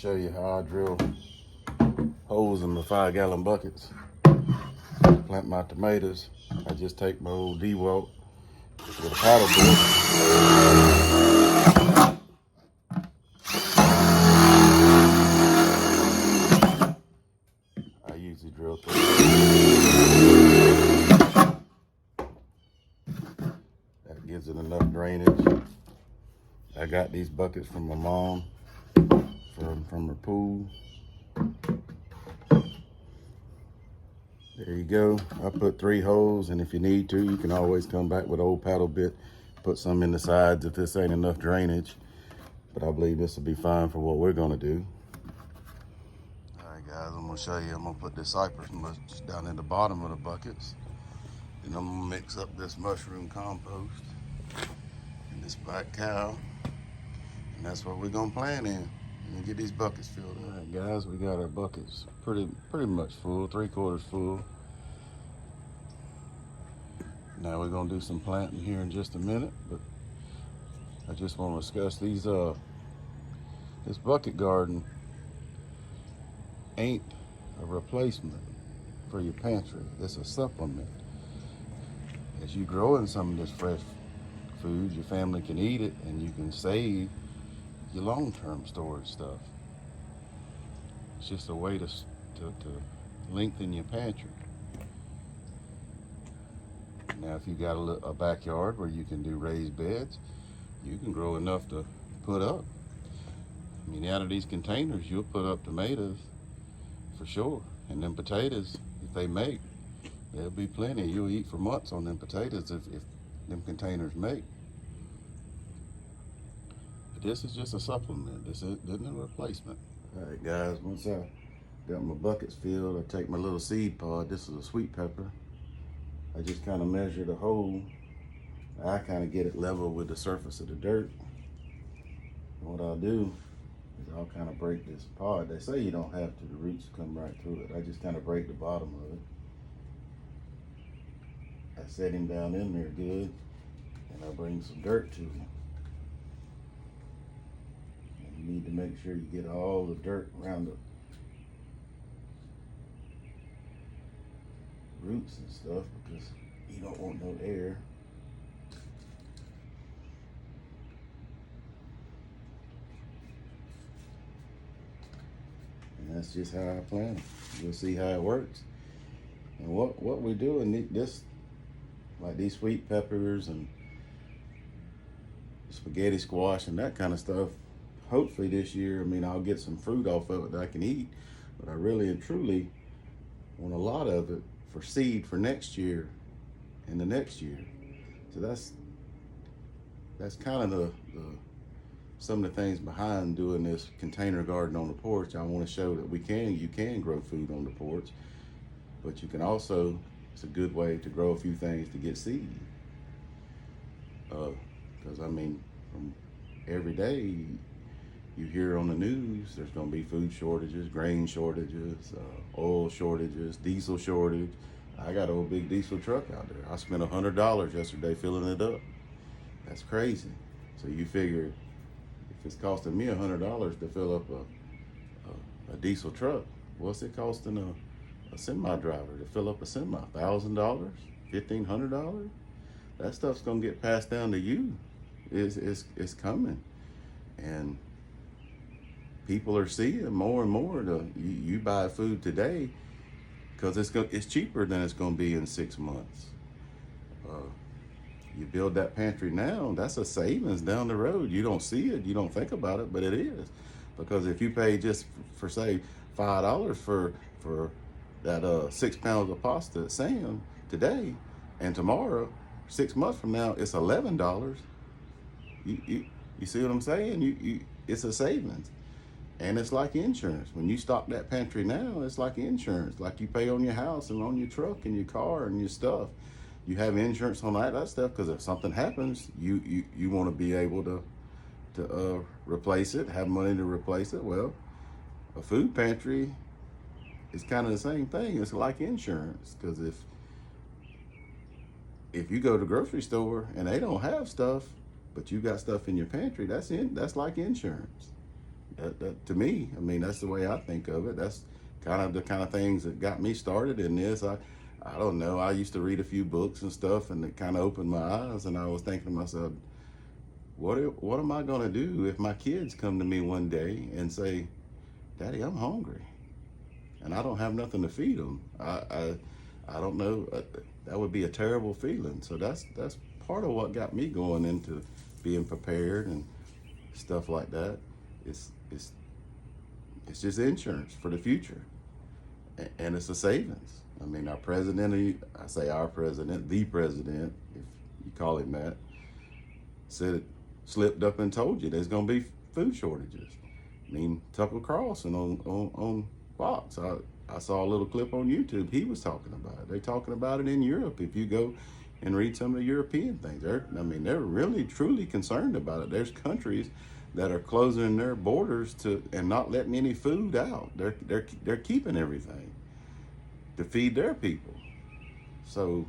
show you how I drill holes in the 5-gallon buckets. Plant my tomatoes. I just take my old Dawg with a paddle bit. I usually drill through. That gives it enough drainage. I got these buckets from my mom from her pool. There you go. I put 3 holes, and if you need to, you can always come back with an old paddle bit, put some in the sides if this ain't enough drainage. But I believe this will be fine for what we're gonna do. All right, guys, I'm gonna show you. I'm gonna put this cypress mulch down in the bottom of the buckets. Then I'm gonna mix up this mushroom compost and this black cow. And that's what we're gonna plant in and get these buckets filled up. All right, guys, we got our buckets pretty much full, 3/4 full. Now we're gonna do some planting here in just a minute, but I just want to discuss these. This bucket garden ain't a replacement for your pantry. It's a supplement. As you grow in some of this fresh food, your family can eat it, and you can save your long-term storage stuff. It's just a way to lengthen your pantry. Now, if you got a backyard where you can do raised beds, you can grow enough to put up. I mean, out of these containers, you'll put up tomatoes for sure. And then potatoes, if they make, there'll be plenty. You'll eat for months on them potatoes if them containers make. This is just a supplement. This isn't a replacement. All right, guys, once I got my buckets filled, I take my little seed pod. This is a sweet pepper. I just kind of measure the hole. I kind of get it level with the surface of the dirt. And what I'll do is I'll kind of break this pod. They say you don't have to, the roots come right through it. I just kind of break the bottom of it. I set him down in there good, and I bring some dirt to him. You need to make sure you get all the dirt around the roots and stuff, because you don't want no air. And that's just how I plant it. You'll see how it works. And what we do in this, like these sweet peppers and spaghetti squash and that kind of stuff, hopefully this year, I mean, I'll get some fruit off of it that I can eat, but I really and truly want a lot of it for seed for next year and the next year. So that's kind of the some of the things behind doing this container garden on the porch. I want to show that you can grow food on the porch, but you can also, it's a good way to grow a few things to get seed. Because I mean, from every day you hear on the news, there's going to be food shortages, grain shortages, oil shortages, diesel shortage. I got a old big diesel truck out there. I spent $100 yesterday filling it up. That's crazy. So you figure if it's costing me $100 to fill up a diesel truck, what's it costing a semi driver to fill up a semi? $1,000, $1,500? That stuff's gonna get passed down to you. It's coming, and people are seeing more and more. You buy food today because it's cheaper than it's gonna be in 6 months. You build that pantry now, that's a savings down the road. You don't see it, you don't think about it, but it is. Because if you pay just for say $5 for that 6 pounds of pasta at Sam today, and tomorrow, 6 months from now, it's $11. You see what I'm saying? It's a savings. And it's like insurance. When you stock that pantry now, it's like insurance. Like you pay on your house and on your truck and your car and your stuff. You have insurance on that stuff, because if something happens, you want to be able to replace it, have money to replace it. Well, a food pantry is kind of the same thing. It's like insurance, because if you go to the grocery store and they don't have stuff, but you got stuff in your pantry, that's like insurance. To me, I mean, that's the way I think of it. That's kind of the kind of things that got me started in this. I don't know. I used to read a few books and stuff, and it kind of opened my eyes. And I was thinking to myself, what am I going to do if my kids come to me one day and say, "Daddy, I'm hungry," and I don't have nothing to feed them? I don't know. That would be a terrible feeling. So that's part of what got me going into being prepared and stuff like that. It's it's it's just insurance for the future, and it's a savings. I mean, our president, I say our president, the president, if you call him that, said, slipped up and told you there's going to be food shortages. I mean, Tucker Carlson on Fox, I saw a little clip on YouTube. He was talking about it. They're talking about it in Europe. If you go and read some of the European things, they're really truly concerned about it. There's countries that are closing their borders and not letting any food out. They're keeping everything to feed their people. So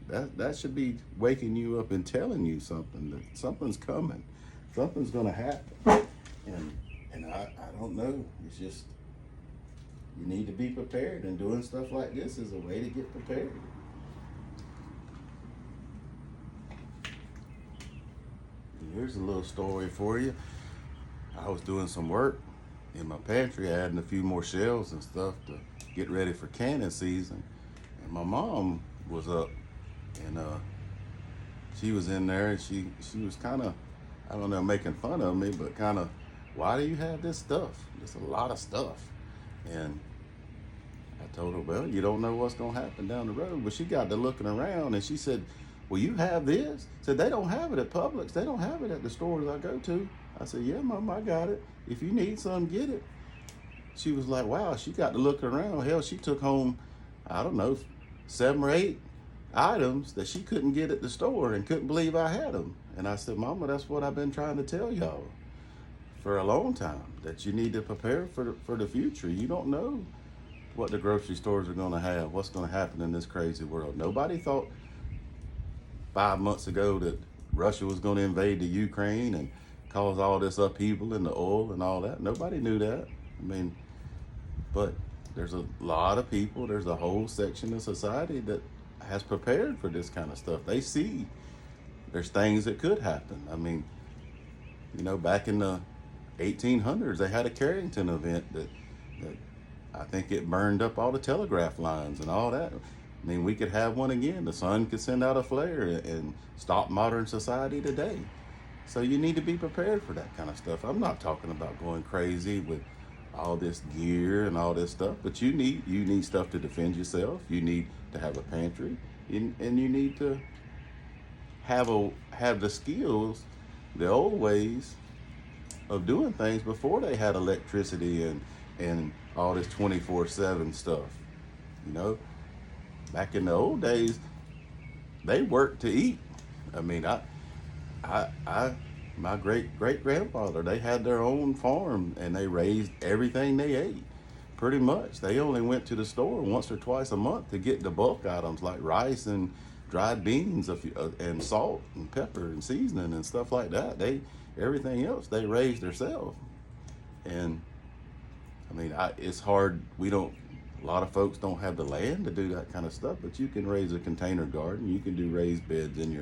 that should be waking you up and telling you something, that something's coming, something's going to happen. And I don't know. It's just, you need to be prepared, and doing stuff like this is a way to get prepared. Here's a little story for you. I was doing some work in my pantry, adding a few more shelves and stuff to get ready for canning season. And my mom was up, and she was in there, and she was kind of, I don't know, making fun of me, but kind of, "Why do you have this stuff? There's a lot of stuff." And I told her, "Well, you don't know what's going to happen down the road." But she got to looking around, and she said, "Well, you have this?" Said, "They don't have it at Publix. They don't have it at the stores I go to." I said, "Yeah, Mom, I got it. If you need some, get it." She was like, wow, she got to look around. Hell, she took home, I don't know, 7 or 8 items that she couldn't get at the store and couldn't believe I had them. And I said, "Mama, that's what I've been trying to tell y'all for a long time, that you need to prepare for the future. You don't know what the grocery stores are going to have, what's going to happen in this crazy world." Nobody thought 5 months ago that Russia was going to invade the Ukraine and cause all this upheaval in the oil and all that. Nobody knew that. I mean, but there's a lot of people, there's a whole section of society that has prepared for this kind of stuff. They see there's things that could happen. I mean, back in the 1800s, they had a Carrington event that I think it burned up all the telegraph lines and all that. I mean, we could have one again. The sun could send out a flare and stop modern society today. So you need to be prepared for that kind of stuff. I'm not talking about going crazy with all this gear and all this stuff, but you need stuff to defend yourself. You need to have a pantry, and you need to have the skills, the old ways of doing things before they had electricity and all this 24/7 stuff. Back in the old days, they worked to eat. I mean, my great grandfather, they had their own farm, and they raised everything they ate. Pretty much, they only went to the store once or twice a month to get the bulk items like rice and dried beans, and salt and pepper and seasoning and stuff like that. Everything else they raised themselves. And I mean, it's hard. A lot of folks don't have the land to do that kind of stuff, but you can raise a container garden. You can do raised beds in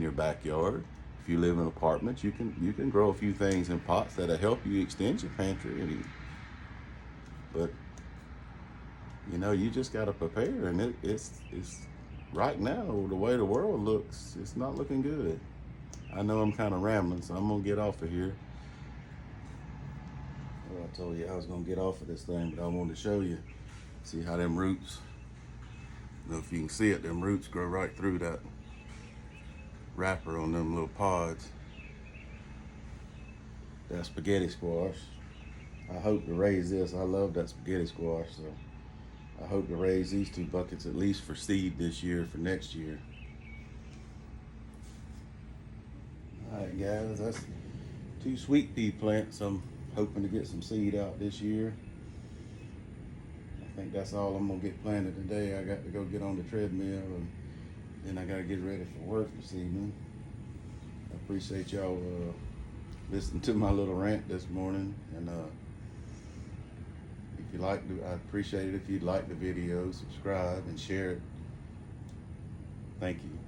your backyard. If you live in apartments, you can grow a few things in pots that'll help you extend your pantry. But you just got to prepare, and it's right now, the way the world looks, it's not looking good. I know I'm kind of rambling, so I'm gonna get off of here. Well, I told you I was gonna get off of this thing, but I wanted to show you, see how them roots, I don't know if you can see it, them roots grow right through that wrapper on them little pods. That spaghetti squash. I hope to raise this. I love that spaghetti squash, so I hope to raise these 2 buckets at least for seed this year, for next year. Alright guys, that's 2 sweet pea plants. I'm hoping to get some seed out this year. I think that's all I'm gonna get planted today. I got to go get on the treadmill, and then I gotta get ready for work this evening. I appreciate y'all listening to my little rant this morning. And if you like, I'd appreciate it if you'd like the video, subscribe, and share it. Thank you.